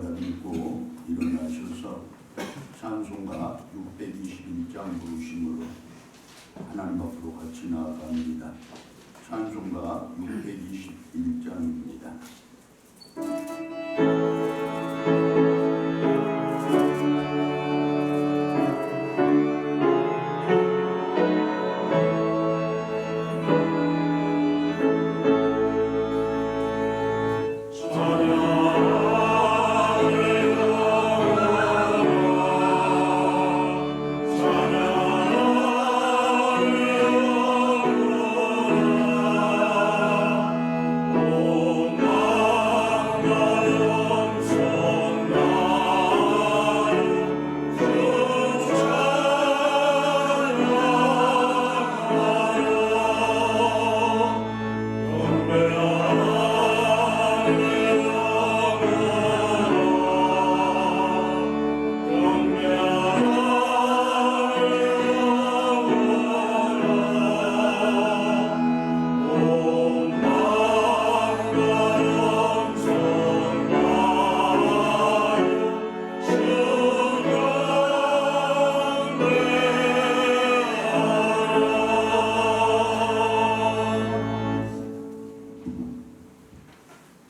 받아들고 일어나셔서 찬송가 621장 부르심으로 하나님 앞으로 같이 나아갑니다. 찬송가 621장입니다.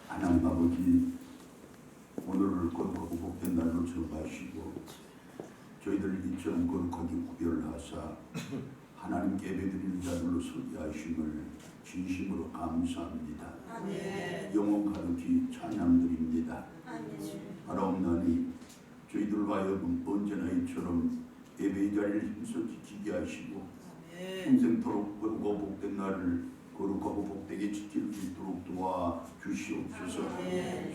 하나님 아버지, 오늘을 거룩하고 복된 날로 정하시고 저희들을 이처럼 거룩하게 구별하사 하나님께 예배드리는 자들로 서게 하심을 진심으로 감사합니다. 아멘. 영혼 가득히 찬양드립니다. 아멘. 바라옵나니 저희들로 하여금 언제나 이처럼 예배의 자리를 힘써 지키게 하시고 평생토록 거룩하고 복된 날을 거룩하고 복되게 지킬 수 있도록 도와 주시옵소서.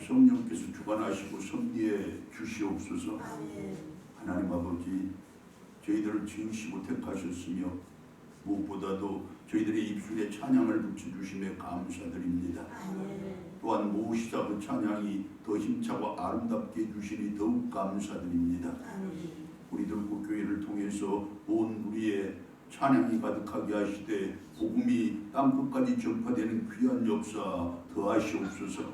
성령께서 주관하시고 섭리해 주시옵소서. 하나님 아버지, 저희들을 지으시고 택하셨으며 무엇보다도 저희들의 입술에 찬양을 붙여주심에 감사드립니다. 또한 무엇이자 그 찬양이 더 힘차고 아름답게 해주시니 더욱 감사드립니다. 우리들 국교회를 통해서 온 우리의 찬양이 가득하게 하시되 복음이 땅끝까지 전파되는 귀한 역사 더하시옵소서.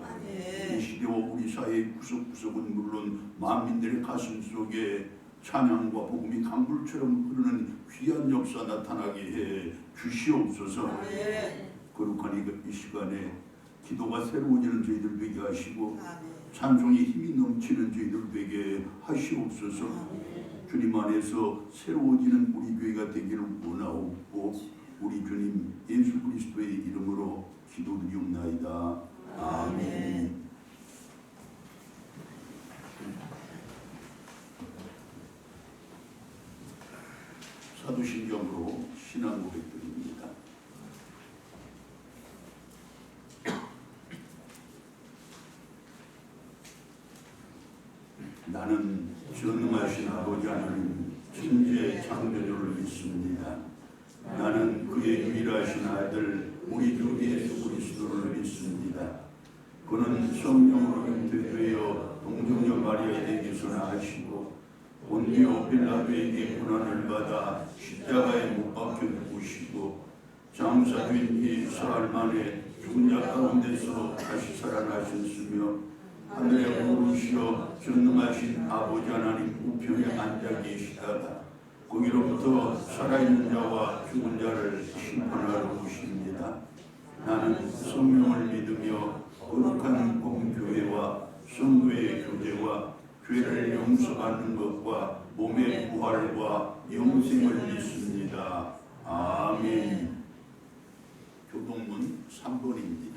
이 시대와 우리 사회의 구석구석은 물론 만민들의 가슴 속에 찬양과 복음이 강물처럼 흐르는 귀한 역사 나타나게 해 주시옵소서. 거룩한 이 시간에 기도가 새로워지는 저희들 되게 하시고 찬송이 힘이 넘치는 저희들 되게 하시옵소서. 주님 안에서 새로워지는 우리 교회가 되기를 원하옵고 우리 주님 예수 그리스도의 이름으로 기도드리옵나이다. 아멘. 사도신경으로 신앙 고백드립니다. 나는 전능하신 아버지 하나님 천지의 창조주를 믿습니다. 나는 그의 유일하신 아들 우리 주 예수 그리스도를 믿습니다. 그는 성령으로 잉태되어 동정녀 마리아에게서 나시고 본디오 빌라도에게 고난을 받아 십자가에 못 박혀 죽으시고 장사된 뒤 사흘 만에 죽은 자 가운데서 다시 살아나셨으며 하늘에 오르시어 전능하신 아버지 하나님 우편에 앉아 계시다가 거기로부터 살아있는 자와 죽은 자를 심판하러 오십니다. 나는 성령을 믿으며 거룩한 공교회와 성도의 교제와 죄를 용서받는 것과 몸의 부활과 영생을 믿습니다. 아멘. 교동문 3번입니다.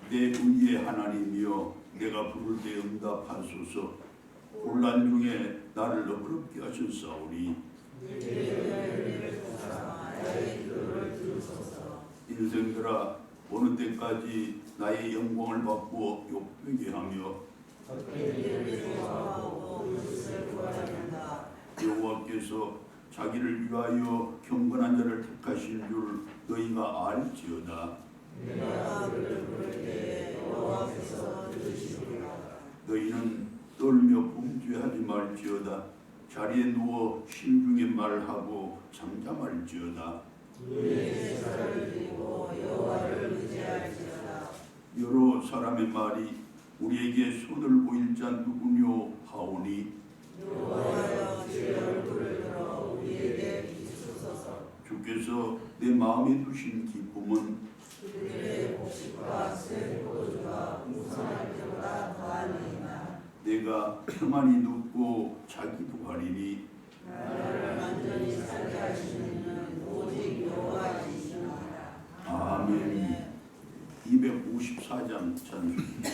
내 의의 하나님이여 내가 부를 때 응답하소서. 혼란 중에 나를 어렵게 하셨사오니 인생들아 어느 때까지 나의 영광을 바꾸어 욕되게 하며 여호와께서 자기를 위하여 경건한 자를 택하신 줄 너희가 알지어다. 너희는 떨며 범죄하지 말지어다. 자리에 누워 신중히 말하고 잠잠할지어다. 우리의 저를 드리고 여호와를 의지할지어다. 여러 사람의 말이 우리에게 손을 보일 자 누구뇨 하오니 여호와여 주의 얼굴을 들어 우리에게 비추소서. 주께서 내 마음에 두신 기쁨은 그들의 복식과 새 포도주가 무성할 때보다 더하니이다. 내가 평안히 눕고 자기도 하리니 나를 완전히 살게 하시는 이는 오직 여호와이시니라. 아멘. 254장 찬송입니다.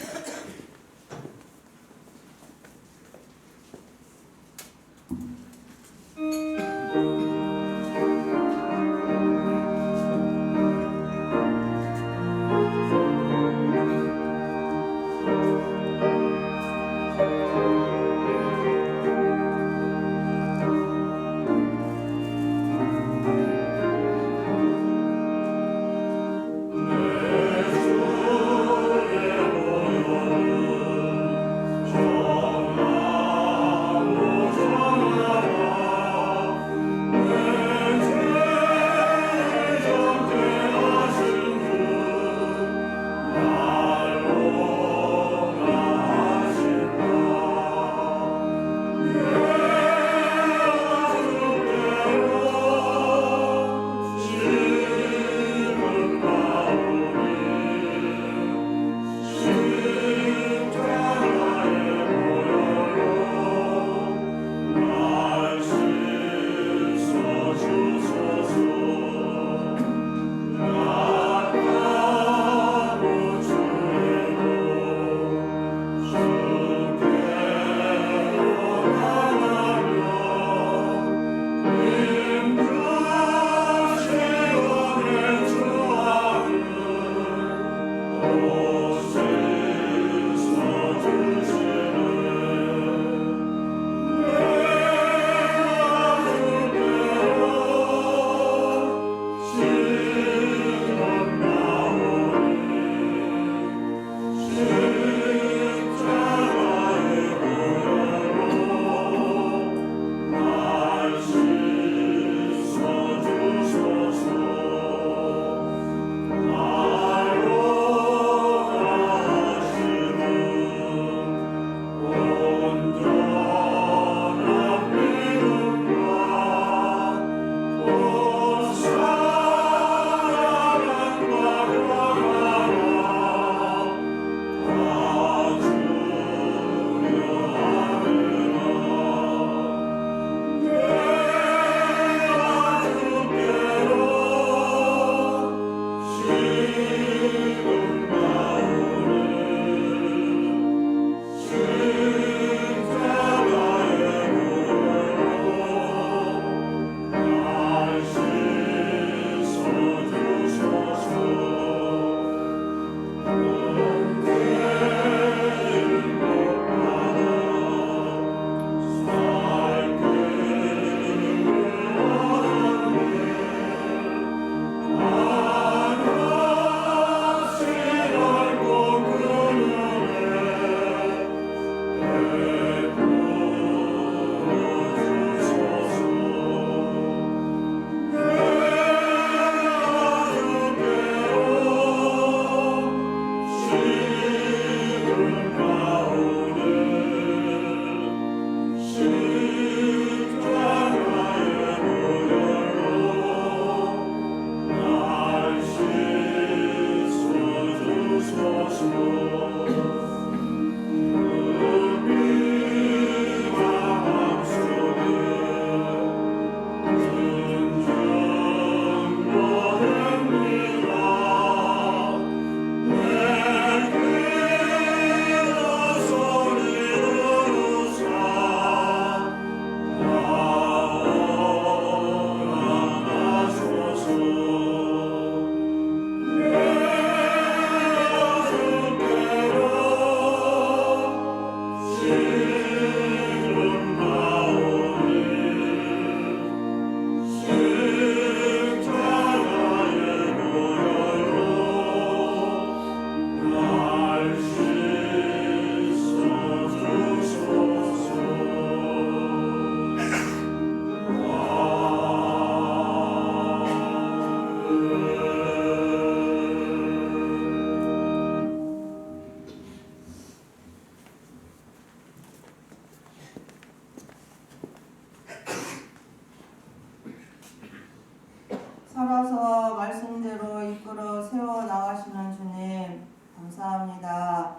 감사합니다.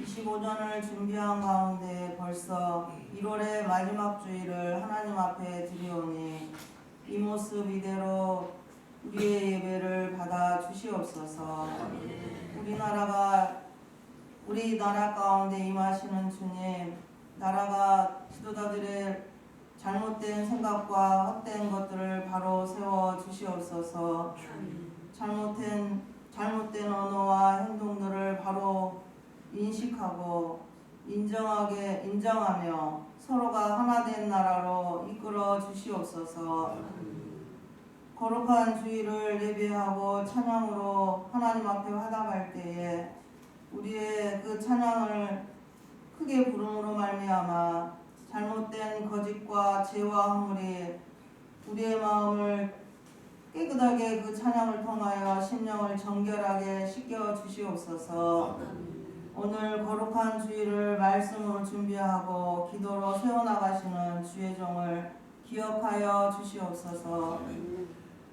25년을 준비한 가운데 벌써 1월의 마지막 주일을 하나님 앞에 드리오니 이 모습 이대로 우리의 예배를 받아 주시옵소서. 우리 나라 가운데 임하시는 주님, 나라가 지도자들의 잘못된 생각과 헛된 것들을 바로 세워 주시옵소서. 잘못된 언어와 행동들을 바로 인식하고 인정하며 서로가 하나 된 나라로 이끌어 주시옵소서. 거룩한 주일을 예배하고 찬양으로 하나님 앞에 화답할 때에 우리의 그 찬양을 크게 부름으로 말미암아 잘못된 거짓과 죄와 허물이 우리의 마음을 깨끗하게 그 찬양을 통하여 심령을 정결하게 씻겨 주시옵소서. 오늘 거룩한 주일을 말씀으로 준비하고 기도로 세워나가시는 주의 종을 기억하여 주시옵소서.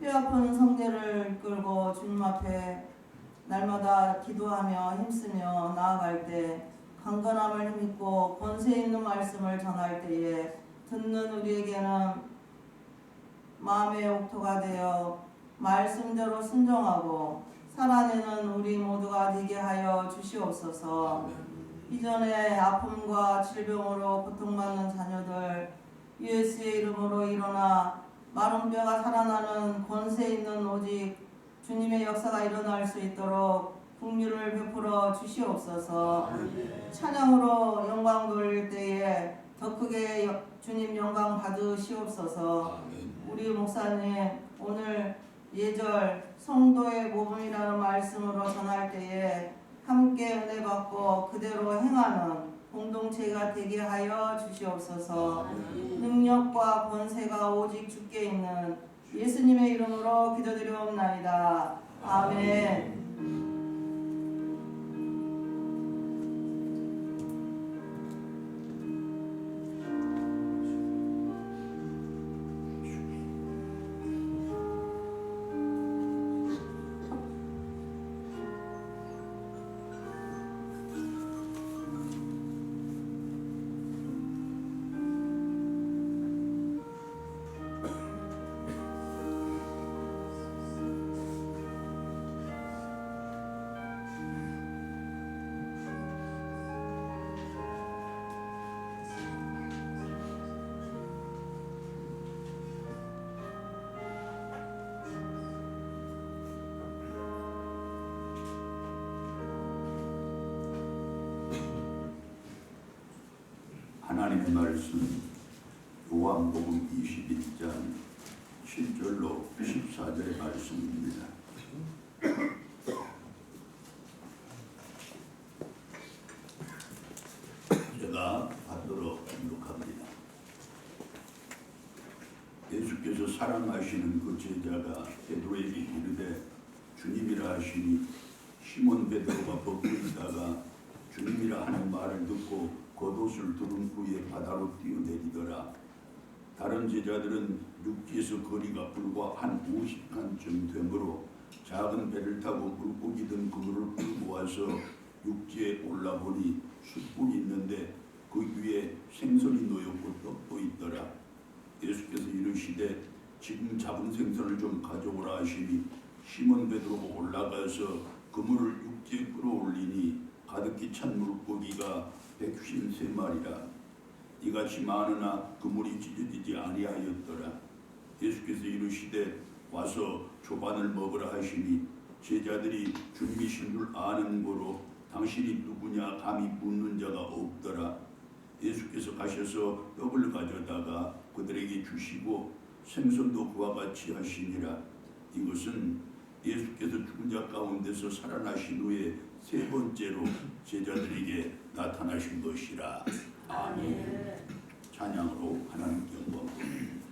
뼈아픈 성대를 이끌고 주님 앞에 날마다 기도하며 힘쓰며 나아갈 때 강건함을 힘입고 권세 있는 말씀을 전할 때에 듣는 우리에게는 마음의 옥토가 되어 말씀대로 순종하고 살아내는 우리 모두가 되게 하여 주시옵소서. 이전에 아픔과 질병으로 고통받는 자녀들 예수의 이름으로 일어나 마른 뼈가 살아나는 권세 있는 오직 주님의 역사가 일어날 수 있도록 긍휼을 베풀어 주시옵소서. 찬양으로 영광 돌릴 때에 더 크게 주님 영광 받으시옵소서. 우리 목사님 오늘 예절 성도의 모범이라는 말씀으로 전할 때에 함께 은혜 받고 그대로 행하는 공동체가 되게 하여 주시옵소서. 능력과 권세가 오직 주께 있는 예수님의 이름으로 기도드리옵나이다. 아멘. 하나님의 말씀 요한복음 21장 7절로 14절의 말씀입니다. 제가 받도록 기록합니다. 예수께서 사랑하시는 그 제자가 베드로에게 이르되 주님이라 하시니 시몬 베드로가 벗고 있다가 주님이라 하는 말을 듣고 겉옷을 두른 후에 바다로 뛰어내리더라. 다른 제자들은 육지에서 거리가 불과 한 50칸쯤 되므로 작은 배를 타고 물고기 든 그물을 끌고 와서 육지에 올라보니 숯불이 있는데 그 위에 생선이 놓였고 떡도 있더라. 예수께서 이르시되 지금 잡은 생선을 좀 가져오라 하시니 시몬 베드로가 올라가서 그물을 육지에 끌어올리니 가득히 찬 물고기가 153마리라. 이같이 많으나 그물이 찢어지지 아니하였더라. 예수께서 이르시되 와서 조반을 먹으라 하시니 제자들이 주님이신 줄 아는 고로 당신이 누구냐 감히 묻는 자가 없더라. 예수께서 가셔서 떡을 가져다가 그들에게 주시고 생선도 그와 같이 하시니라. 이것은 예수께서 죽은 자 가운데서 살아나신 후에 세 번째로 제자들에게 나타나신 것이라. 아멘. 찬양으로 하나님께 영광 돌립니다.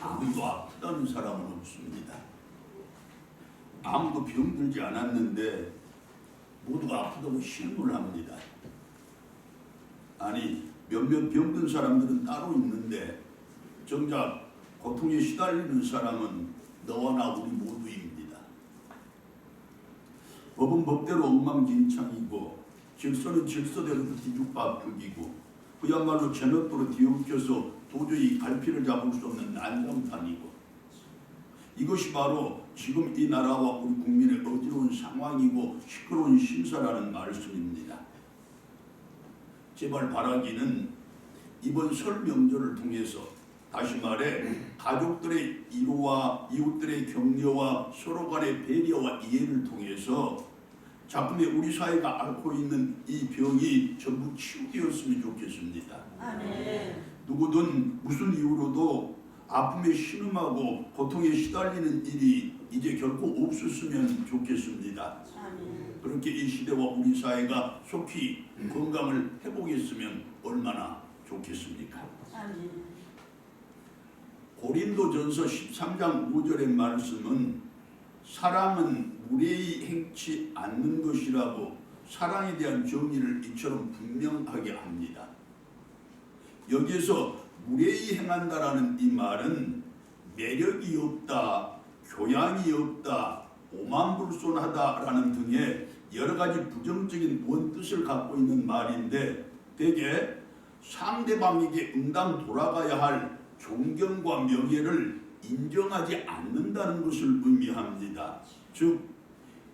아무도 아프다는 사람은 없습니다. 아무도 병들지 않았는데 모두가 아프다고 신음을 합니다. 아니 몇몇 병든 사람들은 따로 있는데 정작 고통에 시달리는 사람은 너와 나 우리 모두입니다. 법은 법대로 엉망진창이고 질서는 질서대로 뒤죽박죽이고 그야말로 제멋대로 뒤엉켜서 도저히 갈피를 잡을 수 없는 난장판이고 이것이 바로 지금 이 나라와 우리 국민의 어지러운 상황이고 시끄러운 심사라는 말씀입니다. 제발 바라기는 이번 설 명절을 통해서 다시 말해 가족들의 위로와 이웃들의 격려와 서로 간의 배려와 이해를 통해서 작품에 우리 사회가 앓고 있는 이 병이 전부 치유되었으면 좋겠습니다. 아멘. 누구든 무슨 이유로도 아픔에 신음하고 고통에 시달리는 일이 이제 결코 없었으면 좋겠습니다. 아멘. 그렇게 이 시대와 우리 사회가 속히 건강을 회복했으면 얼마나 좋겠습니까? 아멘. 고린도전서 13장 5절의 말씀은 사랑은 무례히 행치 않는 것이라고 사랑에 대한 정의를 이처럼 분명하게 합니다. 여기에서 무례히 행한다라는 이 말은 매력이 없다, 교양이 없다, 오만불손하다라는 등의 여러 가지 부정적인 원뜻을 갖고 있는 말인데 대개 상대방에게 응당 돌아가야 할 존경과 명예를 인정하지 않는다는 것을 의미합니다. 즉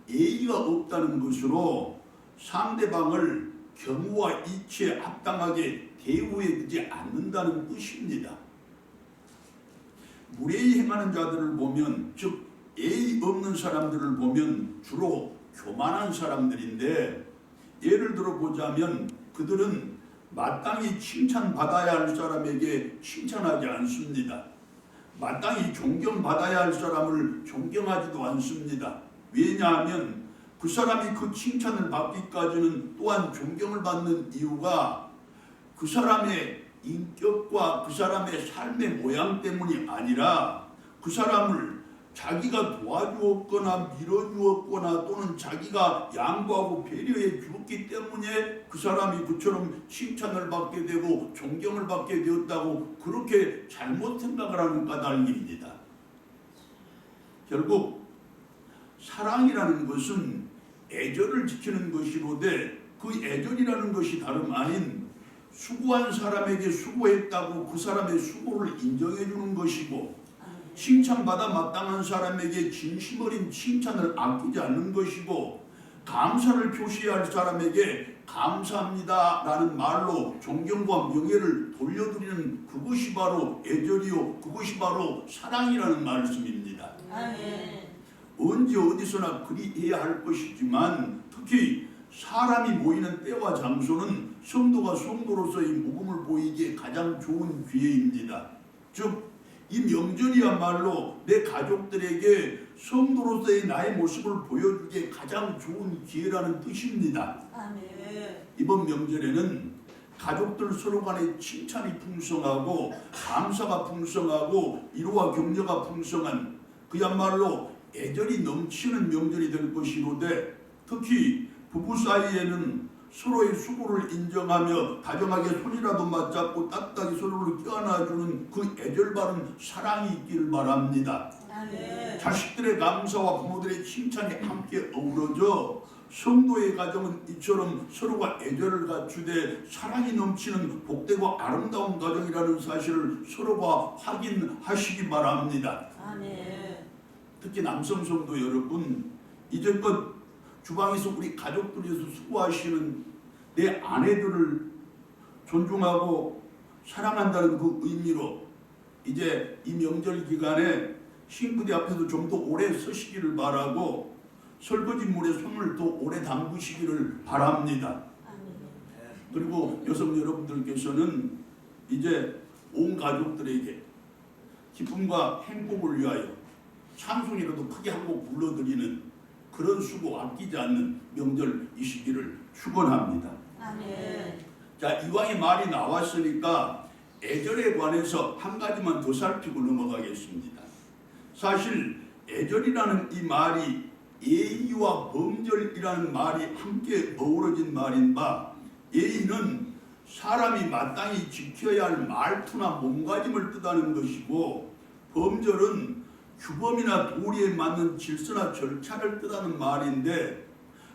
예의가 없다는 것으로 상대방을 경우와 이치에 합당하게 대우해주지 않는다는 뜻입니다. 무례히 행하는 자들을 보면 즉 예의 없는 사람들을 보면 주로 교만한 사람들인데 예를 들어 보자면 그들은 마땅히 칭찬받아야 할 사람에게 칭찬하지 않습니다. 마땅히 존경받아야 할 사람을 존경하지도 않습니다. 왜냐하면 그 사람이 그 칭찬을 받기까지는 또한 존경을 받는 이유가 그 사람의 인격과 그 사람의 삶의 모양 때문이 아니라 그 사람을 자기가 도와주었거나 밀어주었거나 또는 자기가 양보하고 배려해 주었기 때문에 그 사람이 그처럼 칭찬을 받게 되고 존경을 받게 되었다고 그렇게 잘못 생각을 하는 까닭입니다. 결국 사랑이라는 것은 애절을 지키는 것이로되 그 애절이라는 것이 다름 아닌 수고한 사람에게 수고했다고 그 사람의 수고를 인정해 주는 것이고 칭찬받아 마땅한 사람에게 진심 어린 칭찬을 아끼지 않는 것이고 감사를 표시해야 할 사람에게 감사합니다 라는 말로 존경과 명예를 돌려드리는 그것이 바로 애절이요 그것이 바로 사랑이라는 말씀입니다. 아멘. 언제 어디서나 그리해야 할 것이지만 특히 사람이 모이는 때와 장소는 성도가 성도로서의 모범을 보이기에 가장 좋은 기회입니다. 즉 이 명절이야말로 내 가족들에게 성도로서의 나의 모습을 보여주기에 가장 좋은 기회라는 뜻입니다. 아멘. 이번 명절에는 가족들 서로 간의 칭찬이 풍성하고 감사가 풍성하고 위로와 격려가 풍성한 그야말로 애절이 넘치는 명절이 될 것이로되 특히 부부 사이에는 서로의 수고를 인정하며 다정하게 손이라도 맞잡고 따뜻하게 서로를 껴안아주는 그 애절 바른 사랑이 있기를 바랍니다. 아멘. 자식들의 감사와 부모들의 칭찬이 함께 어우러져 성도의 가정은 이처럼 서로가 애절을 갖추되 사랑이 넘치는 복되고 아름다운 가정이라는 사실을 서로가 확인하시기 바랍니다. 아멘. 특히 남성 성도 여러분, 이제껏 주방에서 우리 가족들에서 수고하시는 내 아내들을 존중하고 사랑한다는 그 의미로 이제 이 명절 기간에 싱크대 앞에서 좀 더 오래 서시기를 바라고 설거지물에 손을 더 오래 담그시기를 바랍니다. 그리고 여성 여러분들께서는 이제 온 가족들에게 기쁨과 행복을 위하여 찬송이라도 크게 하고 불러드리는 그런 수고 아끼지 않는 명절이시기를 축원합니다. 아멘. 자, 이왕에 말이 나왔으니까 애절에 관해서 한 가지만 더 살피고 넘어가겠습니다. 사실 애절이라는 이 말이 예의와 범절이라는 말이 함께 어우러진 말인 바, 예의는 사람이 마땅히 지켜야 할 말투나 몸가짐을 뜻하는 것이고, 범절은 규범이나 도리에 맞는 질서나 절차를 뜻하는 말인데,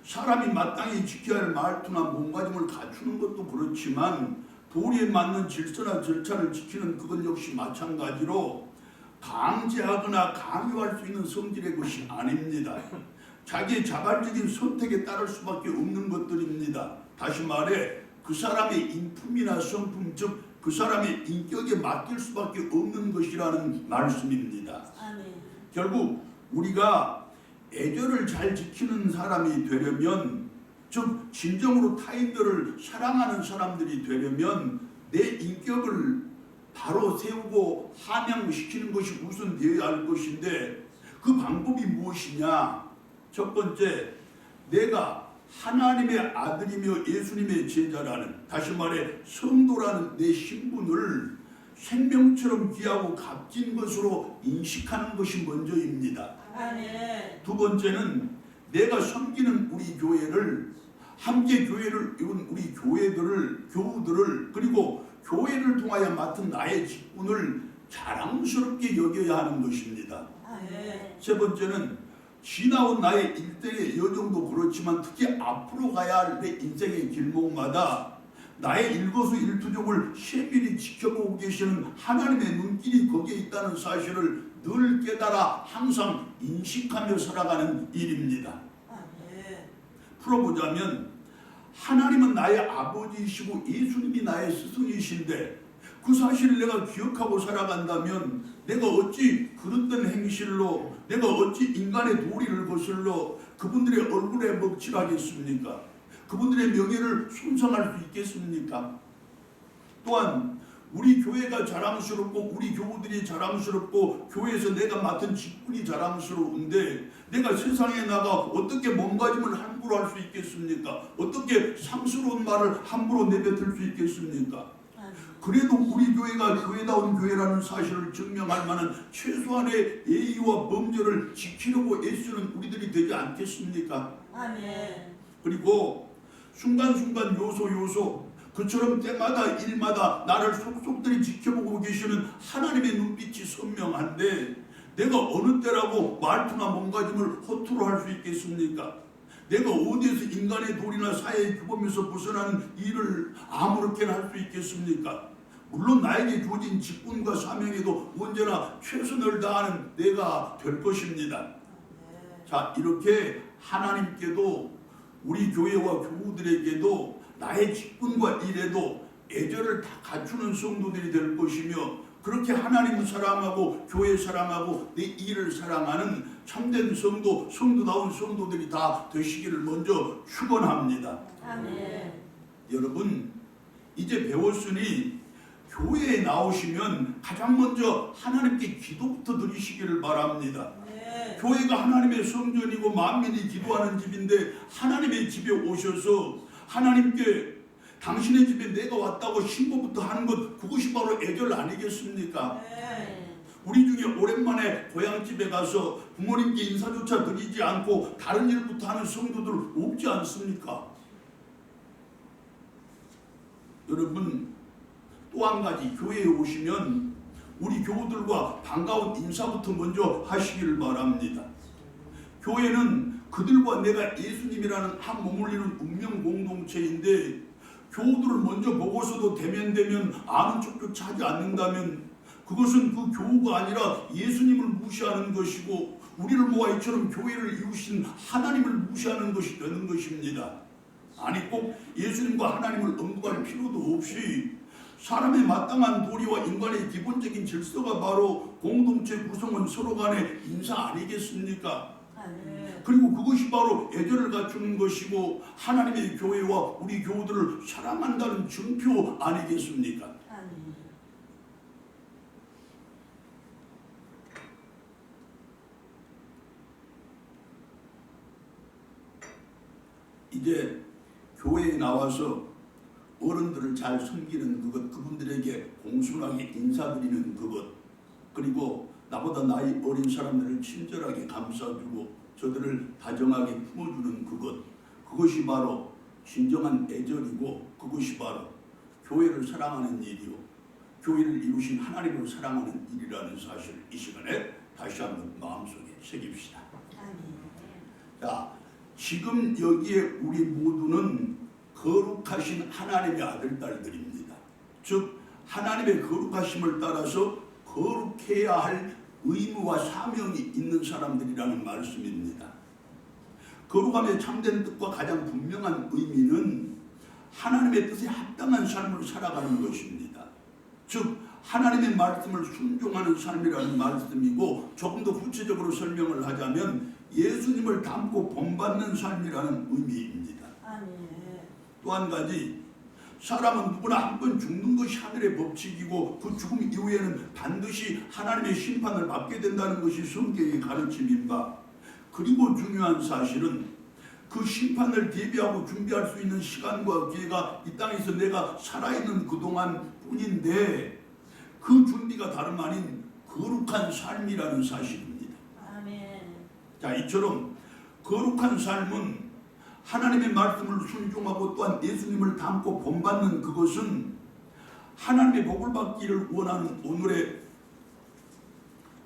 사람이 마땅히 지켜야 할 말투나 몸가짐을 갖추는 것도 그렇지만 도리에 맞는 질서나 절차를 지키는 그것 역시 마찬가지로 강제하거나 강요할 수 있는 성질의 것이 아닙니다. 자기의 자발적인 선택에 따를 수밖에 없는 것들입니다. 다시 말해 그 사람의 인품이나 성품, 즉 그 사람의 인격에 맡길 수밖에 없는 것이라는 말씀입니다. 아멘. 결국 우리가 애절을 잘 지키는 사람이 되려면, 즉 진정으로 타인들을 사랑하는 사람들이 되려면 내 인격을 바로 세우고 함양시키는 것이 우선 되어야 할 것인데, 그 방법이 무엇이냐? 첫 번째, 내가 하나님의 아들이며 예수님의 제자라는, 다시 말해 성도라는 내 신분을 생명처럼 귀하고 값진 것으로 인식하는 것이 먼저입니다. 아멘. 두 번째는 내가 섬기는 우리 교회를, 함께 교회를 이룬 우리 교우들을, 그리고 교회를 통하여 맡은 나의 직분을 자랑스럽게 여겨야 하는 것입니다. 아멘. 세 번째는 지나온 나의 일대의 여정도 그렇지만 특히 앞으로 가야 할 내 인생의 길목마다 나의 일거수일투족을 세밀히 지켜보고 계시는 하나님의 눈길이 거기에 있다는 사실을 늘 깨달아 항상 인식하며 살아가는 일입니다. 아멘. 풀어보자면 하나님은 나의 아버지이시고 예수님이 나의 스승이신데, 그 사실을 내가 기억하고 살아간다면 내가 어찌 그릇된 행실로, 내가 어찌 인간의 도리를 거슬러 그분들의 얼굴에 먹칠하겠습니까? 그분들의 명예를 손상할 수 있겠습니까? 또한 우리 교회가 자랑스럽고 우리 교우들이 자랑스럽고 교회에서 내가 맡은 직분이 자랑스러운데, 내가 세상에 나가 어떻게 몸가짐을 함부로 할 수 있겠습니까? 어떻게 상스러운 말을 함부로 내뱉을 수 있겠습니까? 그래도 우리 교회가 교회다운 교회라는 사실을 증명할 만한 최소한의 예의와 범절을 지키려고 애쓰는 우리들이 되지 않겠습니까? 아멘. 그리고 순간순간 요소 그처럼 때마다 일마다 나를 속속들이 지켜보고 계시는 하나님의 눈빛이 선명한데, 내가 어느 때라고 말투나 몸가짐을 허투루 할 수 있겠습니까? 내가 어디에서 인간의 도리나 사회의 규범에서 벗어나는 일을 아무렇게나 할 수 있겠습니까? 물론 나에게 주어진 직분과 사명에도 언제나 최선을 다하는 내가 될 것입니다. 자, 이렇게 하나님께도 우리 교회와 교우들에게도 나의 직분과 일에도 애절을 다 갖추는 성도들이 될 것이며, 그렇게 하나님을 사랑하고 교회 사랑하고 내 일을 사랑하는 참된 성도다운 성도들이 다 되시기를 먼저 축원합니다. 아멘. 여러분, 이제 배웠으니 교회에 나오시면 가장 먼저 하나님께 기도부터 드리시기를 바랍니다. 네. 교회가 하나님의 성전이고 만민이 기도하는 집인데, 하나님의 집에 오셔서 하나님께 당신의 집에 내가 왔다고 신고부터 하는 것, 그것이 바로 애절 아니겠습니까? 네. 우리 중에 오랜만에 고향집에 가서 부모님께 인사조차 드리지 않고 다른 일부터 하는 성도들 없지 않습니까? 여러분, 또 한 가지, 교회에 오시면 우리 교우들과 반가운 인사부터 먼저 하시기를 바랍니다. 교회는 그들과 내가 예수님이라는 한 몸을 이룬 운명 공동체인데, 교우들을 먼저 보고서도 대면대면 아는 척조차 하지 않는다면 그것은 그 교우가 아니라 예수님을 무시하는 것이고, 우리를 모아 이처럼 교회를 이루신 하나님을 무시하는 것이 되는 것입니다. 아니, 꼭 예수님과 하나님을 언급할 필요도 없이 사람의 마땅한 도리와 인간의 기본적인 질서가 바로 공동체 구성원 서로 간의 인사 아니겠습니까? 아멘. 그리고 그것이 바로 애절을 갖추는 것이고 하나님의 교회와 우리 교우들을 사랑한다는 증표 아니겠습니까? 아멘. 이제 교회에 나와서 어른들을 잘 섬기는 그것, 그분들에게 공손하게 인사드리는 그것, 그리고 나보다 나이 어린 사람들을 친절하게 감싸주고 저들을 다정하게 품어주는 그것, 그것이 바로 진정한 애절이고 그것이 바로 교회를 사랑하는 일이요, 교회를 이루신 하나님을 사랑하는 일이라는 사실을 이 시간에 다시 한번 마음속에 새깁시다. 자, 지금 여기에 우리 모두는 거룩하신 하나님의 아들, 딸들입니다. 즉 하나님의 거룩하심을 따라서 거룩해야 할 의무와 사명이 있는 사람들이라는 말씀입니다. 거룩함의 참된 뜻과 가장 분명한 의미는 하나님의 뜻에 합당한 삶을 살아가는 것입니다. 즉 하나님의 말씀을 순종하는 삶이라는 말씀이고, 조금 더 구체적으로 설명을 하자면 예수님을 닮고 본받는 삶이라는 의미입니다. 또 한 가지, 사람은 누구나 한 번 죽는 것이 하늘의 법칙이고 그 죽음 이후에는 반드시 하나님의 심판을 받게 된다는 것이 성경의 가르침입니다. 그리고 중요한 사실은 그 심판을 대비하고 준비할 수 있는 시간과 기회가 이 땅에서 내가 살아있는 그동안 뿐인데, 그 준비가 다름 아닌 거룩한 삶이라는 사실입니다. 자, 이처럼 거룩한 삶은 하나님의 말씀을 순종하고 또한 예수님을 닮고 본받는 그것은 하나님의 복을 받기를 원하는 오늘의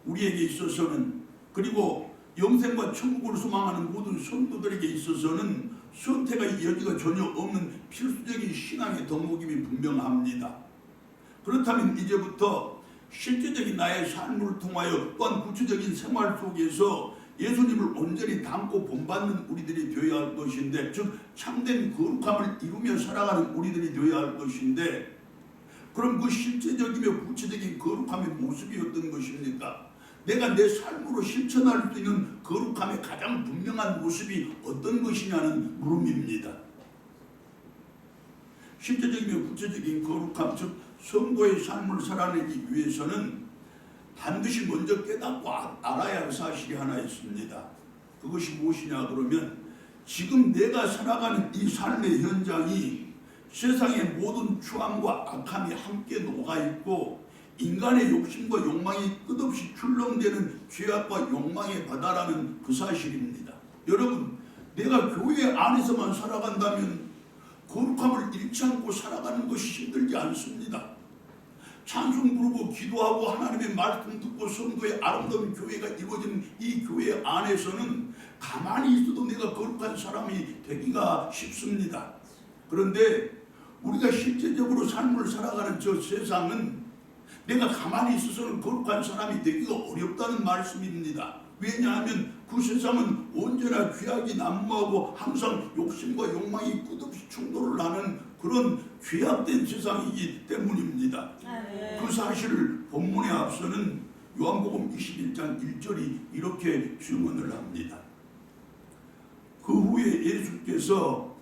우리에게 있어서는, 그리고 영생과 천국을 소망하는 모든 성도들에게 있어서는 선택의 여지가 전혀 없는 필수적인 신앙의 덕목임이 분명합니다. 그렇다면 이제부터 실제적인 나의 삶을 통하여 또한 구체적인 생활 속에서 예수님을 온전히 닮고 본받는 우리들이 되어야 할 것인데, 즉 참된 거룩함을 이루며 살아가는 우리들이 되어야 할 것인데, 그럼 그 실제적이며 구체적인 거룩함의 모습이 어떤 것입니까? 내가 내 삶으로 실천할 수 있는 거룩함의 가장 분명한 모습이 어떤 것이냐는 물음입니다. 실제적이며 구체적인 거룩함, 즉 성도의 삶을 살아내기 위해서는 반드시 먼저 깨닫고 알아야 할 사실이 하나 있습니다. 그것이 무엇이냐 그러면, 지금 내가 살아가는 이 삶의 현장이 세상의 모든 추함과 악함이 함께 녹아있고 인간의 욕심과 욕망이 끝없이 출렁대는 죄악과 욕망의 바다라는 그 사실입니다. 여러분, 내가 교회 안에서만 살아간다면 거룩함을 잃지 않고 살아가는 것이 힘들지 않습니다. 찬송 부르고 기도하고 하나님의 말씀 듣고 성도의 아름다운 교회가 이루어진 이 교회 안에서는 가만히 있어도 내가 거룩한 사람이 되기가 쉽습니다. 그런데 우리가 실제적으로 삶을 살아가는 저 세상은 내가 가만히 있어서는 거룩한 사람이 되기가 어렵다는 말씀입니다. 왜냐하면 그 세상은 언제나 죄악이 난무하고 항상 욕심과 욕망이 끝없이 충돌을 하는 그런 죄악된 세상이기 때문입니다. 그 사실을 본문에 앞서는 요한복음 21장 1절이 이렇게 증언을 합니다. 그 후에 예수께서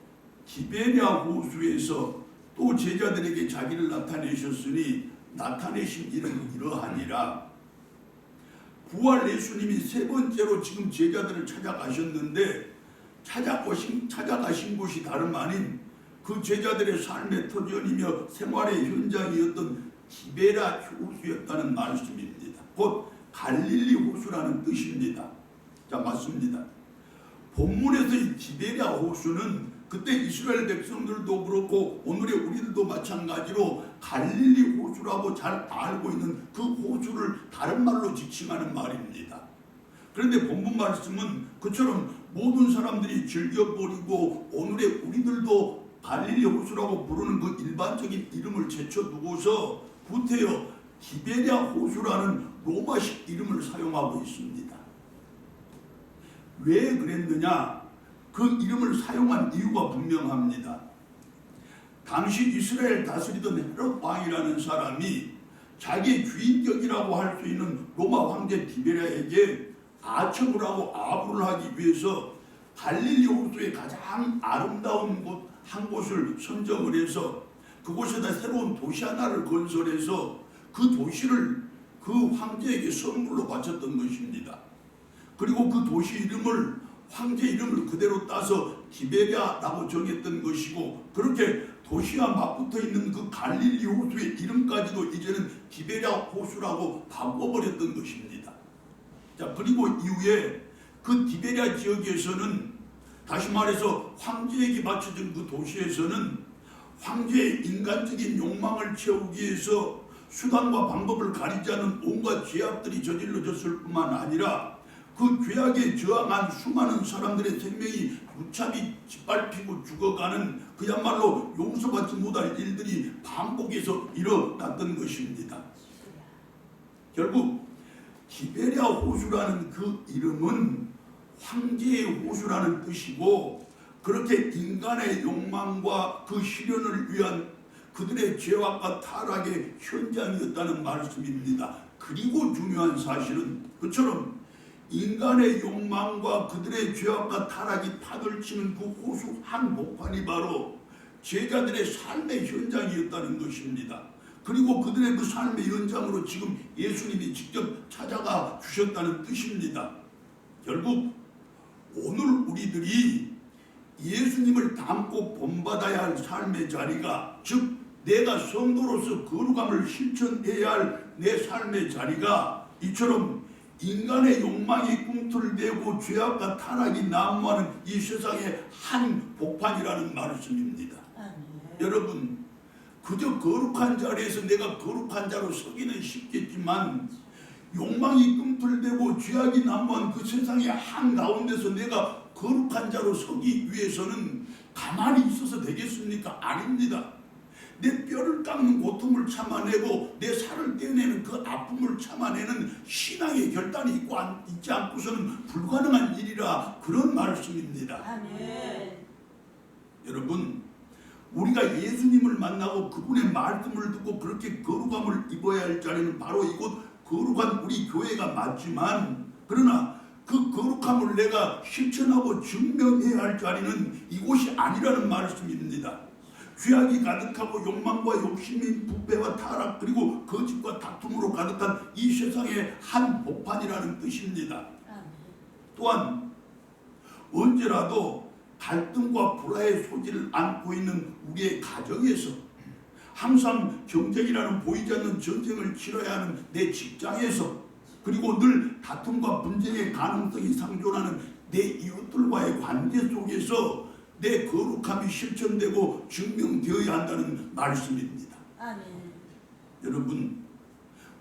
디베랴 호수에서 또 제자들에게 자기를 나타내셨으니 나타내신 일은 이러하니라. 부활 예수님이 세 번째로 지금 제자들을 찾아가셨는데 찾아가신 곳이 다름 아닌 그 제자들의 삶의 터전이며 생활의 현장이었던 디베랴 호수였다는 말씀입니다. 곧 갈릴리 호수라는 뜻입니다. 자, 맞습니다. 본문에서 이 디베랴 호수는 그때 이스라엘 백성들도 그렇고 오늘의 우리들도 마찬가지로 갈릴리 호수라고 잘 알고 있는 그 호수를 다른 말로 지칭하는 말입니다. 그런데 본문 말씀은 그처럼 모든 사람들이 즐겨버리고 오늘의 우리들도 갈릴리 호수라고 부르는 그 일반적인 이름을 제쳐두고서 구태여 디베랴 호수라는 로마식 이름을 사용하고 있습니다. 왜 그랬느냐? 그 이름을 사용한 이유가 분명합니다. 당시 이스라엘 다스리던 헤롯 왕이라는 사람이 자기의 주인격이라고 할 수 있는 로마 황제 디베랴에게 아첨을 하고 아부를 하기 위해서 갈릴리 호수의 가장 아름다운 곳 한 곳을 선정을 해서 그곳에다 새로운 도시 하나를 건설해서 그 도시를 그 황제에게 선물로 바쳤던 것입니다. 그리고 그 도시 이름을 황제 이름을 그대로 따서 디베랴라고 정했던 것이고, 그렇게 도시와 맞붙어 있는 그 갈릴리 호수의 이름까지도 이제는 디베랴 호수라고 바꿔버렸던 것입니다. 자, 그리고 이후에 그 디베랴 지역에서는 다시 말해서 황제에게 바쳐진 그 도시에서는 황제의 인간적인 욕망을 채우기 위해서 수단과 방법을 가리지 않는 온갖 죄악들이 저질러졌을 뿐만 아니라 그 죄악에 저항한 수많은 사람들의 생명이 무참히 짓밟히고 죽어가는 그야말로 용서받지 못할 일들이 반복해서 일어났던 것입니다. 결국 디베랴 호수라는 그 이름은 황제의 호수라는 뜻이고, 그렇게 인간의 욕망과 그 실현을 위한 그들의 죄악과 타락의 현장이었다는 말씀입니다. 그리고 중요한 사실은 그처럼 인간의 욕망과 그들의 죄악과 타락이 파들치는 그 호수 한복판이 바로 제자들의 삶의 현장이었다는 것입니다. 그리고 그들의 그 삶의 현장으로 지금 예수님이 직접 찾아가 주셨다는 뜻입니다. 결국 오늘 우리들이 예수님을 닮고 본받아야 할 삶의 자리가, 즉 내가 성도로서 거룩함을 실천해야 할 내 삶의 자리가 이처럼 인간의 욕망이 꿈틀대고 죄악과 타락이 난무하는 이 세상의 한 복판이라는 말씀입니다. 여러분, 그저 거룩한 자리에서 내가 거룩한 자로 서기는 쉽겠지만 욕망이 꿈틀대고 죄악이 난무한 그 세상의 한가운데서 내가 거룩한 자로 서기 위해서는 가만히 있어서 되겠습니까? 아닙니다. 내 뼈를 깎는 고통을 참아내고 내 살을 떼내는 그 아픔을 참아내는 신앙의 결단이 있지 않고서는 불가능한 일이라, 그런 말씀입니다. 아멘. 여러분, 우리가 예수님을 만나고 그분의 말씀을 듣고 그렇게 거룩함을 입어야 할 자리는 바로 이곳 거룩한 우리 교회가 맞지만, 그러나 그 거룩함을 내가 실천하고 증명해야 할 자리는 이곳이 아니라는 말씀입니다. 죄악이 가득하고 욕망과 욕심이 부패와 타락 그리고 거짓과 다툼으로 가득한 이 세상의 한 복판이라는 뜻입니다. 또한 언제라도 갈등과 불화의 소지를 안고 있는 우리의 가정에서, 항상 경쟁이라는 보이지 않는 전쟁을 치러야 하는 내 직장에서, 그리고 늘 다툼과 분쟁의 가능성이 상존하는 내 이웃들과의 관계 속에서 내 거룩함이 실천되고 증명되어야 한다는 말씀입니다. 아멘. 여러분,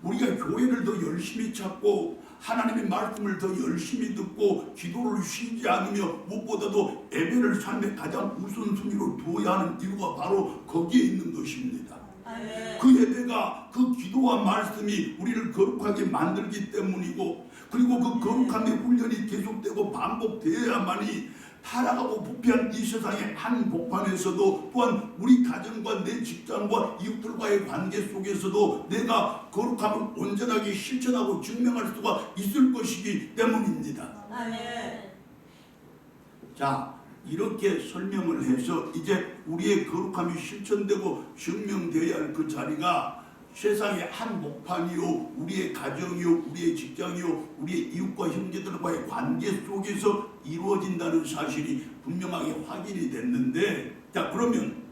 우리가 교회를 더 열심히 찾고 하나님의 말씀을 더 열심히 듣고 기도를 쉬지 않으며 무엇보다도 예배를 삶의 가장 우선순위로 두어야 하는 이유가 바로 거기에 있는 것입니다. 아멘. 그 예배가, 그 기도와 말씀이 우리를 거룩하게 만들기 때문이고, 그리고 그 거룩함의 훈련이 계속되고 반복되어야만이 타락하고 부패한 이 세상의 한 복판에서도, 또한 우리 가정과 내 직장과 이웃들과의 관계 속에서도 내가 거룩함을 온전하게 실천하고 증명할 수가 있을 것이기 때문입니다. 아멘. 자, 이렇게 설명을 해서 이제 우리의 거룩함이 실천되고 증명되어야 할 그 자리가 세상의 한 목판이요, 우리의 가정이요, 우리의 직장이요, 우리의 이웃과 형제들과의 관계 속에서 이루어진다는 사실이 분명하게 확인이 됐는데, 자, 그러면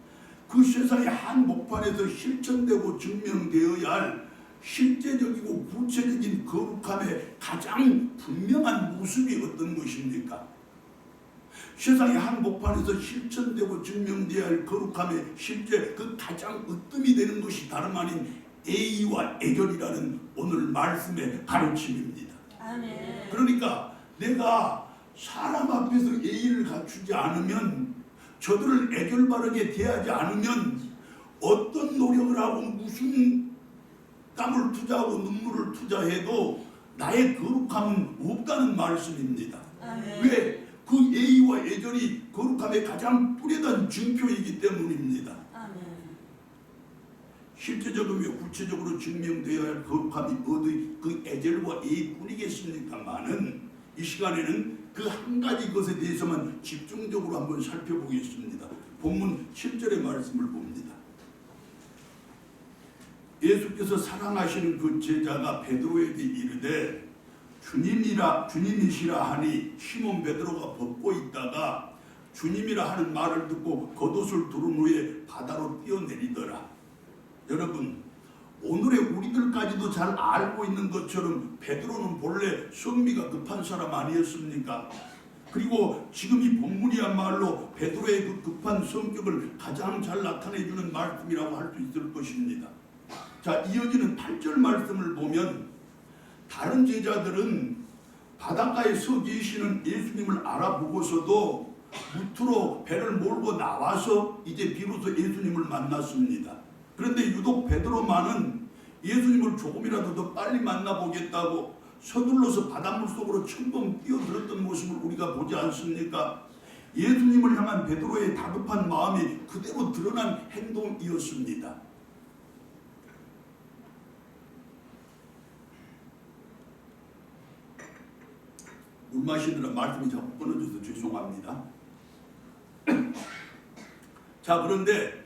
그 세상의 한 목판에서 실천되고 증명되어야 할 실제적이고 구체적인 거룩함의 가장 분명한 모습이 어떤 것입니까? 세상의 한 목판에서 실천되고 증명되어야 할 거룩함의 실제 그 가장 으뜸이 되는 것이 다름 아닌 애의와 애결이라는 오늘 말씀의 가르침입니다. 아멘. 그러니까 내가 사람 앞에서 예의를 갖추지 않으면, 저들을 애결 바르게 대하지 않으면 어떤 노력을 하고 무슨 땀을 투자하고 눈물을 투자해도 나의 거룩함은 없다는 말씀입니다. 아멘. 왜? 그 예의와 애절이 거룩함의 가장 뚜렷한 증표이기 때문입니다. 아멘. 실제적이며 구체적으로 증명되어야 할 거룩함이 어디 그 애절과 예의뿐이겠습니까마는, 이 시간에는 그 한 가지 것에 대해서만 집중적으로 한번 살펴보겠습니다. 본문 7절의 말씀을 봅니다. 예수께서 사랑하시는 그 제자가 베드로에게 이르되 주님이시라 하니 시몬 베드로가 벗고 있다가 주님이라 하는 말을 듣고 겉옷을 두른 후에 바다로 뛰어내리더라. 여러분, 오늘의 우리들까지도 잘 알고 있는 것처럼 베드로는 본래 성미가 급한 사람 아니었습니까? 그리고 지금 이 본문이야말로 베드로의 그 급한 성격을 가장 잘 나타내주는 말씀이라고 할 수 있을 것입니다. 자, 이어지는 8절 말씀을 보면 다른 제자들은 바닷가에 서 계시는 예수님을 알아보고서도 무트로 배를 몰고 나와서 이제 비로소 예수님을 만났습니다. 그런데 유독 베드로만은 예수님을 조금이라도 더 빨리 만나보겠다고 서둘러서 바닷물 속으로 첨벙 뛰어들었던 모습을 우리가 보지 않습니까? 예수님을 향한 베드로의 다급한 마음이 그대로 드러난 행동이었습니다. 물 마시느라 말씀이 자꾸 끊어져서 죄송합니다. 자, 그런데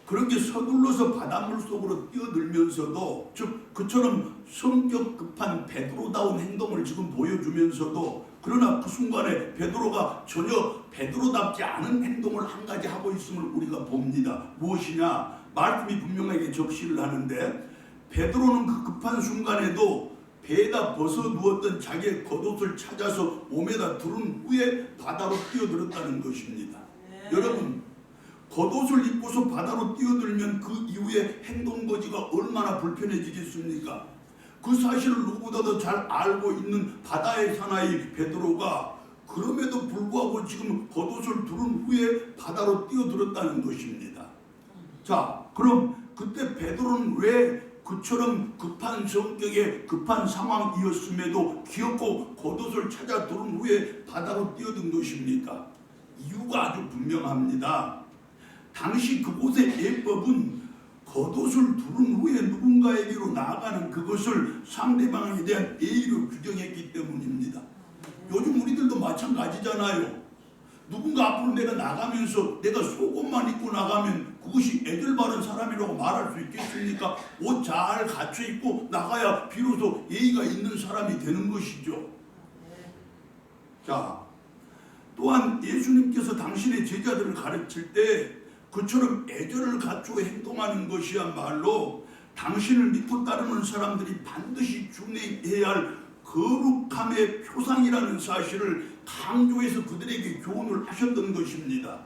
그렇게 서둘러서 바닷물 속으로 뛰어들면서도, 즉 그처럼 성격 급한 베드로다운 행동을 지금 보여주면서도, 그러나 그 순간에 베드로가 전혀 베드로답지 않은 행동을 한 가지 하고 있음을 우리가 봅니다. 무엇이냐? 말씀이 분명하게 적시를 하는데, 베드로는 그 급한 순간에도 배에다 벗어 누웠던 자기의 겉옷을 찾아서 몸에다 두른 후에 바다로 뛰어들었다는 것입니다. 여러분, 겉옷을 입고서 바다로 뛰어들면 그 이후에 행동거지가 얼마나 불편해지겠습니까? 그 사실을 누구보다도 잘 알고 있는 바다의 사나이 베드로가 그럼에도 불구하고 지금 겉옷을 두른 후에 바다로 뛰어들었다는 것입니다. 자, 그럼 그때 베드로는 왜 그처럼 급한 성격의 급한 상황이었음에도 기어코 겉옷을 찾아 두른 후에 바다로 뛰어든 것입니까? 이유가 아주 분명합니다. 당시 그곳의 예법은 겉옷을 두른 후에 누군가에게로 나아가는 그것을 상대방에 대한 예의로 규정했기 때문입니다. 요즘 우리들도 마찬가지잖아요. 누군가 앞으로 내가 나가면서 내가 속옷만 입고 나가면 그것이 애들 바른 사람이라고 말할 수 있겠습니까? 옷 잘 갖춰 입고 나가야 비로소 예의가 있는 사람이 되는 것이죠. 자, 또한 예수님께서 당신의 제자들을 가르칠 때 그처럼 애절을 갖추어 행동하는 것이야말로 당신을 믿고 따르는 사람들이 반드시 준행해야 할 거룩함의 표상이라는 사실을 강조해서 그들에게 교훈을 하셨던 것입니다.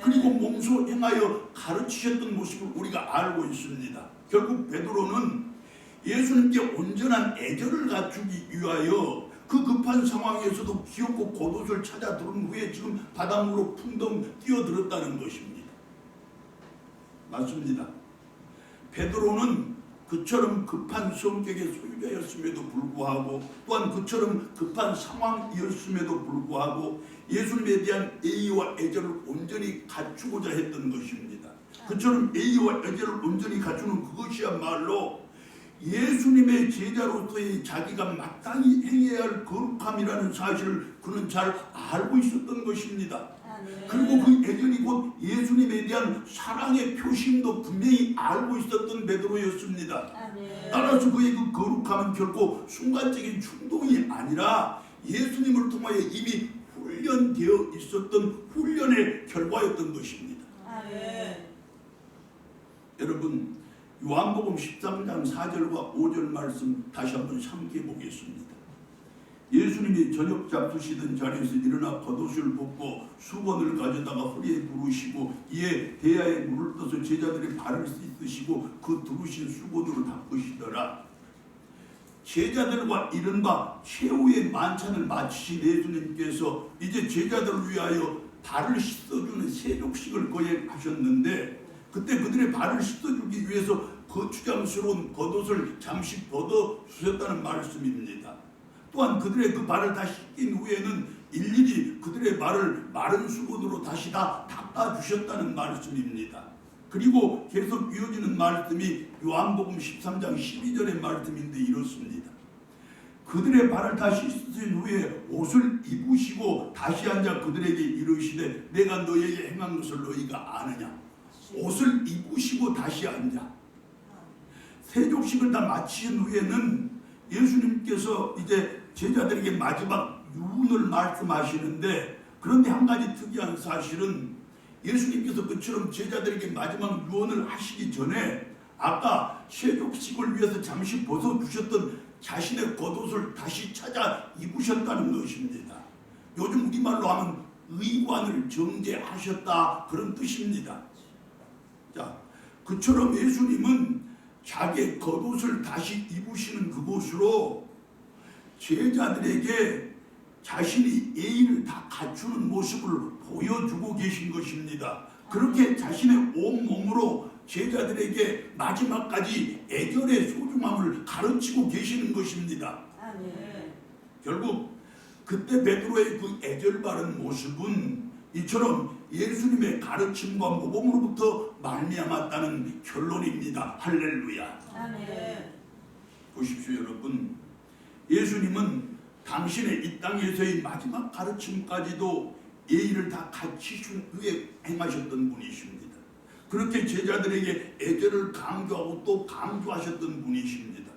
그리고 몸소 행하여 가르치셨던 모습을 우리가 알고 있습니다. 결국 베드로는 예수님께 온전한 애절을 갖추기 위하여 그 급한 상황에서도 기어코 겉옷을 찾아 두른 후에 지금 바닷물로 풍덩 뛰어들었다는 것입니다. 맞습니다. 베드로는 그처럼 급한 성격의 소유자였음에도 불구하고, 또한 그처럼 급한 상황이었음에도 불구하고 예수님에 대한 예의와 애절을 온전히 갖추고자 했던 것입니다. 그처럼 예의와 애절을 온전히 갖추는 그것이야말로 예수님의 제자로서의 자기가 마땅히 행해야 할 거룩함이라는 사실을 그는 잘 알고 있었던 것입니다. 그리고 그 애절이 곧 예수님에 대한 사랑의 표심도 분명히 알고 있었던 베드로였습니다. 따라서 그의 그 거룩함은 결코 순간적인 충동이 아니라 예수님을 통하여 이미 훈련되어 있었던 훈련의 결과였던 것입니다. 여러분, 요한복음 13장 4절과 5절 말씀 다시 한번 상기해 보겠습니다. 예수님이 저녁 잡수시던 자리에서 일어나 겉옷을 벗고 수건을 가져다가 허리에 두르시고 이에 대야에 물을 떠서 제자들의 발을 씻으시고 그 두르신 수건으로 닦으시더라. 제자들과 이른바 최후의 만찬을 마치신 예수님께서 이제 제자들을 위하여 발을 씻어주는 세족식을 거행하셨는데, 그때 그들의 발을 씻어주기 위해서 거추장스러운 겉옷을 잠시 벗어주셨다는 말씀입니다. 또한 그들의 그 발을 다 씻긴 후에는 일일이 그들의 발을 마른 수건으로 다시 다 닦아주셨다는 말씀입니다. 그리고 계속 이어지는 말씀이 요한복음 13장 12절의 말씀인데 이렇습니다. 그들의 발을 다 씻으신 후에 옷을 입으시고 다시 앉아 그들에게 이르시되 내가 너에게 행한 것을 너희가 아느냐. 옷을 입으시고 다시 앉아. 세족식을 다 마치신 후에는 예수님께서 이제 제자들에게 마지막 유언을 말씀하시는데, 그런데 한 가지 특이한 사실은 예수님께서 그처럼 제자들에게 마지막 유언을 하시기 전에 아까 세족식을 위해서 잠시 벗어주셨던 자신의 겉옷을 다시 찾아 입으셨다는 것입니다. 요즘 우리말로 하면 의관을 정제하셨다, 그런 뜻입니다. 자, 그처럼 예수님은 자기의 겉옷을 다시 입으시는 그곳으로 제자들에게 자신이 예의를 다 갖추는 모습을 보여주고 계신 것입니다. 그렇게 자신의 온몸으로 제자들에게 마지막까지 애절의 소중함을 가르치고 계시는 것입니다. 아멘. 결국 그때 베드로의 그 애절 바른 모습은 이처럼 예수님의 가르침과 모범으로부터 말미암았다는 결론입니다. 할렐루야. 아멘. 보십시오 여러분, 예수님은 당신의 이 땅에서의 마지막 가르침까지도 예의를 다 갖추신 후에 행하셨던 분이십니다. 그렇게 제자들에게 애절을 강조하고 또 강조하셨던 분이십니다.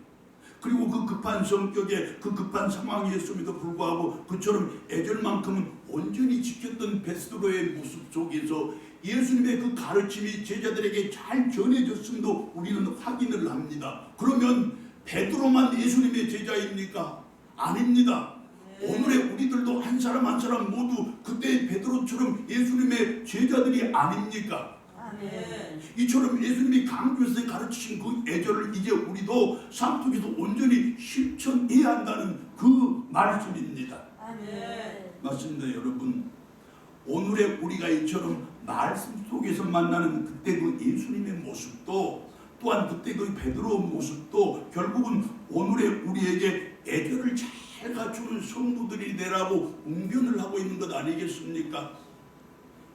그리고 그 급한 성격에 그 급한 상황이었음에도 불구하고 그처럼 애절만큼은 온전히 지켰던 베드로의 모습 속에서 예수님의 그 가르침이 제자들에게 잘 전해졌음도 우리는 확인을 합니다. 그러면 베드로만 예수님의 제자입니까? 아닙니다. 오늘의 우리들도 한 사람 한 사람 모두 그때 베드로처럼 예수님의 제자들이 아닙니까? 아멘. 이처럼 예수님이 강조해서 가르치신 그 애절을 이제 우리도 삶 속에서 온전히 실천해야 한다는 그 말씀입니다. 아멘. 맞습니다 여러분. 오늘의 우리가 이처럼 말씀 속에서 만나는 그때 그 예수님의 모습도 또한 그때 그 베드로 모습도 결국은 오늘의 우리에게 애절을 잘 갖추는 성도들이 되라고 웅변을 하고 있는 것 아니겠습니까?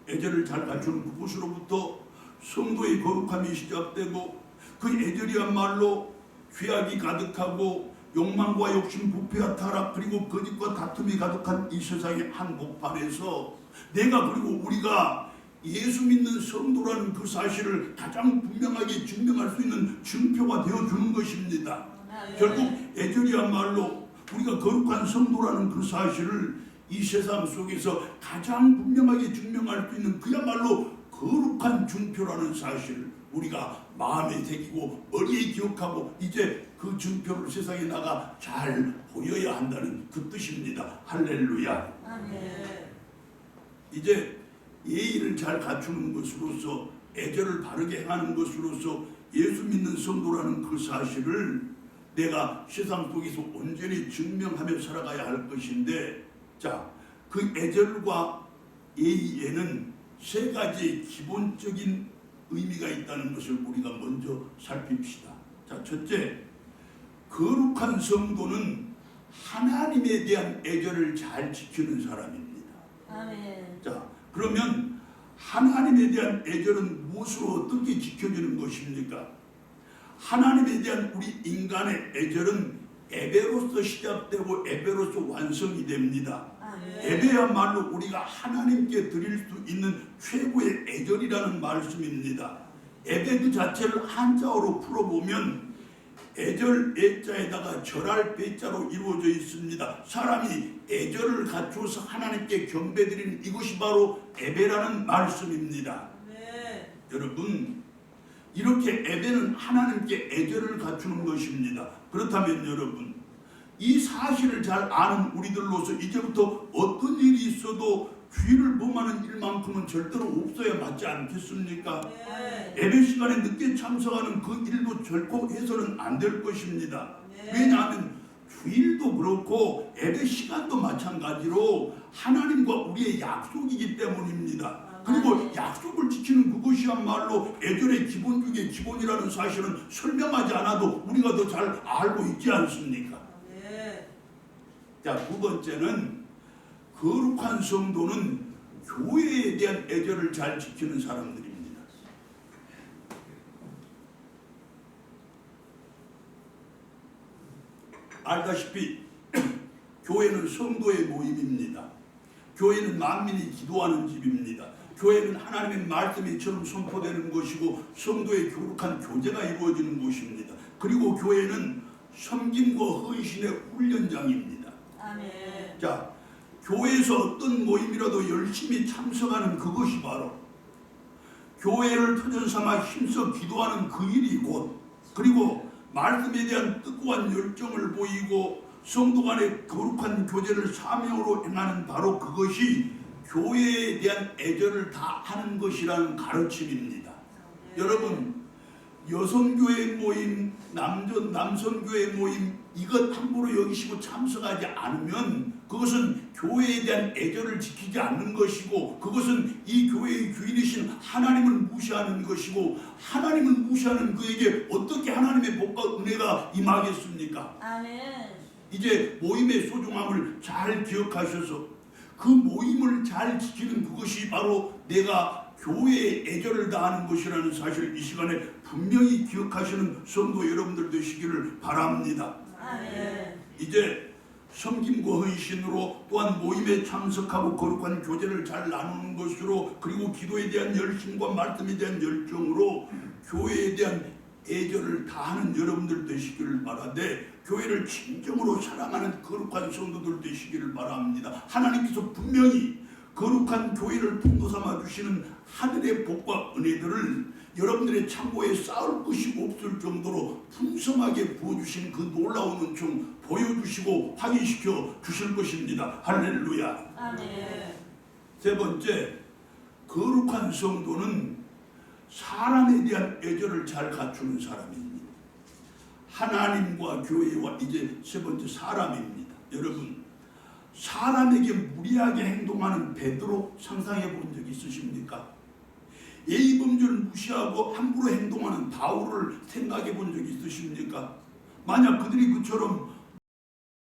애절을 잘 갖추는 그곳으로부터 성도의 거룩함이 시작되고 그 애절이야말로 죄악이 가득하고 욕망과 욕심, 부패와 타락 그리고 거짓과 다툼이 가득한 이 세상의 한복판에서 내가 그리고 우리가 예수 믿는 성도라는 그 사실을 가장 분명하게 증명할 수 있는 증표가 되어주는 것입니다. 결국 애절이야말로 우리가 거룩한 성도라는 그 사실을 이 세상 속에서 가장 분명하게 증명할 수 있는 그야말로 거룩한 증표라는 사실을 우리가 마음에 새기고 머리에 기억하고 이제 그 증표를 세상에 나가 잘 보여야 한다는 그 뜻입니다. 할렐루야. 아멘. 이제 예의를 잘 갖추는 것으로서 애절을 바르게 하는 것으로서 예수 믿는 성도라는 그 사실을 내가 세상 속에서 온전히 증명하며 살아가야 할 것인데, 자, 그 애절과 예의에는 세 가지의 기본적인 의미가 있다는 것을 우리가 먼저 살핍시다. 자, 첫째, 거룩한 성도는 하나님에 대한 애절을 잘 지키는 사람입니다. 아멘. 자, 그러면 하나님에 대한 애절은 무엇으로 어떻게 지켜지는 것입니까? 하나님에 대한 우리 인간의 애절은 예배로서 시작되고 예배로서 완성이 됩니다. 아멘. 예배야말로 우리가 하나님께 드릴 수 있는 최고의 애절이라는 말씀입니다. 예배 그 자체를 한자어로 풀어보면 애절 애자에다가 절할 배자로 이루어져 있습니다. 사람이 애절을 갖추어서 하나님께 경배드리는 이것이 바로 예배라는 말씀입니다. 아멘. 여러분, 이렇게 예배는 하나님께 애절을 갖추는 것입니다. 그렇다면 여러분, 이 사실을 잘 아는 우리들로서 이제부터 어떤 일이 있어도 주의를 범하는 일만큼은 절대로 없어야 맞지 않겠습니까? 네. 예배 시간에 늦게 참석하는 그 일도 결코 해서는 안 될 것입니다. 네. 왜냐하면 주일도 그렇고 예배 시간도 마찬가지로 하나님과 우리의 약속이기 때문입니다. 그리고 약속을 지키는 그것이야말로 애절의 기본 중에 기본이라는 사실은 설명하지 않아도 우리가 더 잘 알고 있지 않습니까? 네. 자, 두 번째는 거룩한 성도는 교회에 대한 애절을 잘 지키는 사람들입니다. 알다시피 교회는 성도의 모임입니다. 교회는 만민이 기도하는 집입니다. 교회는 하나님의 말씀이 처럼 선포되는 것이고 성도의 교룩한 교제가 이루어지는 곳입니다. 그리고 교회는 섬김과 헌신의 훈련장입니다. 아멘. 자, 교회에서 어떤 모임이라도 열심히 참석하는 그것이 바로 교회를 터전 삼아 힘써 기도하는 그 일이 곧, 그리고 말씀에 대한 뜨거운 열정을 보이고 성도 간의 거룩한 교제를 사명으로 행하는 바로 그것이 교회에 대한 애절을 다하는 것이라는 가르침입니다. 여러분, 여성교회 모임, 남성교회 모임 이것 함부로 여기시고 참석하지 않으면 그것은 교회에 대한 애절을 지키지 않는 것이고, 그것은 이 교회의 주인이신 하나님을 무시하는 것이고, 하나님을 무시하는 그에게 어떻게 하나님의 복과 은혜가 임하겠습니까? 아멘. 이제 모임의 소중함을 잘 기억하셔서 그 모임을 잘 지키는 그것이 바로 내가 교회에 애절을 다하는 것이라는 사실을 이 시간에 분명히 기억하시는 성도 여러분들 되시기를 바랍니다. 아멘. 이제 섬김과 헌신으로, 또한 모임에 참석하고 거룩한 교제를 잘 나누는 것으로, 그리고 기도에 대한 열심과 말씀에 대한 열정으로 교회에 대한 애절을 다하는 여러분들 되시기를 바라되, 교회를 진정으로 사랑하는 거룩한 성도들 되시기를 바랍니다. 하나님께서 분명히 거룩한 교회를 통로 삼아 주시는 하늘의 복과 은혜들을 여러분들의 창고에 쌓을 것이 없을 정도로 풍성하게 부어주신 그 놀라운 은총 보여주시고 확인시켜 주실 것입니다. 할렐루야. 아멘. 세 번째, 거룩한 성도는 사람에 대한 애절을 잘 갖추는 사람입니다. 하나님과 교회와 이제 세 번째 사람입니다. 여러분, 사람에게 무리하게 행동하는 베드로 상상해 본 적 있으십니까? 예의범죄를 무시하고 함부로 행동하는 바울을 생각해 본 적 있으십니까? 만약 그들이 그처럼